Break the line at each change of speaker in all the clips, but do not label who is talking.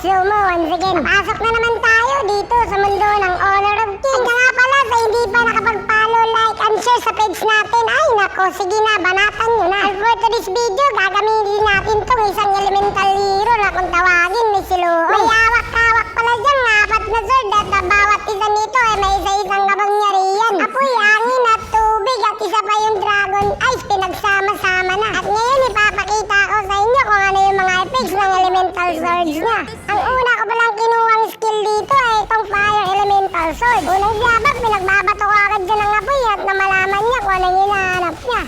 slow mo once again. Pasok na naman tayo dito sa mundo ng Honor of Kings. Kaya nga pala sa hindi pa nakapag-follow, like, and share sa page natin. Ay nako, sige na, banatan nyo na. And for today's video, gagamitin natin tong isang elemental hero na kung tawagin may Siloong. May hawak-hawak pala dyan, 4 na sword at bawat isa nito ay may isa-isang kapangyarihan. Apoy, hangin at tubig at isa pa yung dragon eyes, pinagsama-sama na. At ngayon ipapakita ko sa inyo kung ano yung mga effects ng elemental swords niya. Ang una ko palang kinuhang skill dito ay itong fire elemental sword. Unang yabak, pinagbabato ko agad dyan ng apoy at namalaman niya kung ano yung hinahanap niya.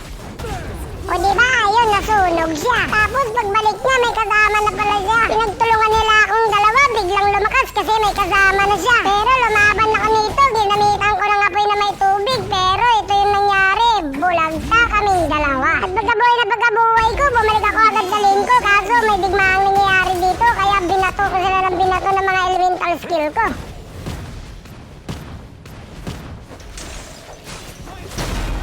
O diba, ayun, nasunog siya. Tapos pagbalik niya, may kasama na pala siya. Pinagtulungan nila akong dalawa, biglang lumakas kasi may kasama na siya. Pero lumaban ako nito, ginamitan ko ng apoy na may tubig. Pero ito yung nangyari, bulagta kaming dalawa. At pagkabuhay ko, bumalik ako agad sa lane ko. Kaso may digmaang nangyayari dito, kaya binato ko sila ng binato ng mga elemental skill ko.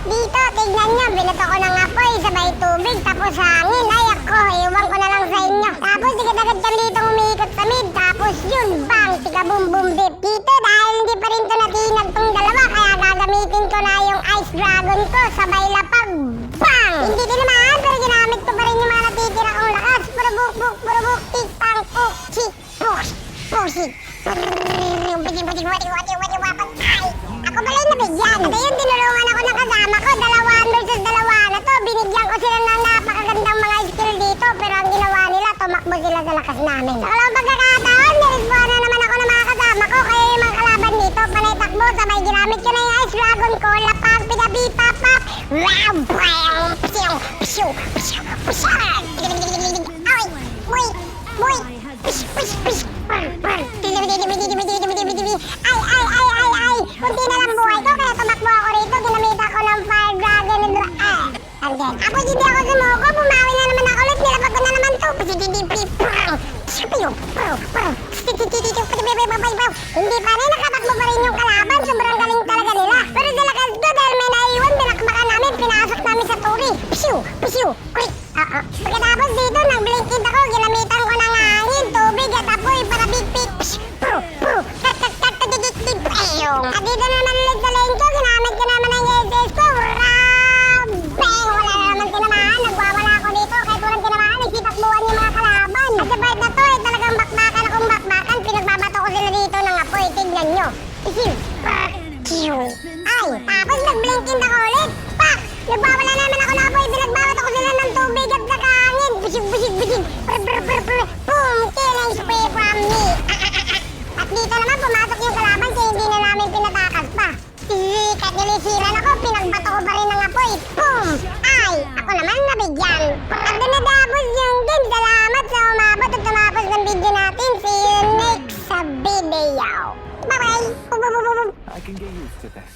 Dito, tignan nyo, binato ko ng apoy, sabay tubig, tapos hangin. Ay ako, iwan ko na lang sa inyo. Tapos agad-agad kami dito umiikot sa mid. Tapos yun, bang, tika boom boom dip. Dito, dahil hindi pa rin ito natinag tong dalawa, kaya gagamitin ko na yung ice dragon ko, sabay lapag, bang! Hindi tinamaan, pero ginamit ko pa rin yung mga natitira kong lakas. Purubuk, tik, pang, puk, chik, push, pushit. Ako pala yung nabigyan. At ayun, tinulungan ako ng kasama ko. 2 versus 2 na to. Binigyan ko sila ng napakagandang mga skill dito. Pero ang ginawa nila, tumakbo sila sa lakas namin. Sa kalawang pagkakataon, nirespawn na naman ako ng mga kasama ko. Kaya yung mga kalaban dito, panay takbo. Sabay ginamit ko na yung ice dragon ko. Lapag, pigabi, papap. Wow, bang, psiyo, psiyo, psiyo, psiyo. Ay, boy, boy. Pish, pish, pish. Ay. Kunti na lang buhay ko, kaya tumakbo ako rito. Ginamita ko ng fire dragon and then, ako hindi ako sumuko. Bumawi na naman ako ulit. Nilapag ko na naman to. Hindi pa rin, nakatakbo pa rin yung kalaban. Sobrang galing talaga nila. Pero sa lakas ko, dahil may naiwan, binakbakan namin, pinasok namin sa turi. Psiu, psiu, quick. Pagkatapos dito, nag-blinkid ako. Ginamitan ko ng hangin, tubig at apoy para big-big. At dito naman ulit sa lane ko, ginamit ko naman ang SS ko. Bang! Wala na naman tinamaan. Nagwawala ako dito. Kahit walang tinamaan, nagsitakbuhan yung mga kalaban. At sa part na to, ay talagang bakbakan akong bakbakan. Pinagbabato ko sila dito ng apoy. Tignan nyo. Ay! Tapos nag-blinkin ako ulit. Pak! Nagwawala naman ako ng apoy. Pinagbabato ko sila ng tubig at nakangin. Busig. Boom! Killing spree from me. At dito naman pumasok yung kalaban kaya hindi na namin pinatakas pa. Kahit nilisiran ako, pinagbato ko pa rin ng apoy. Boom! Ay! Ako naman nabigyan. At doon natapos yung game. Salamat sa umabot at tumapos ng video natin. See you next sa video. Bye-bye!
I can get used to this.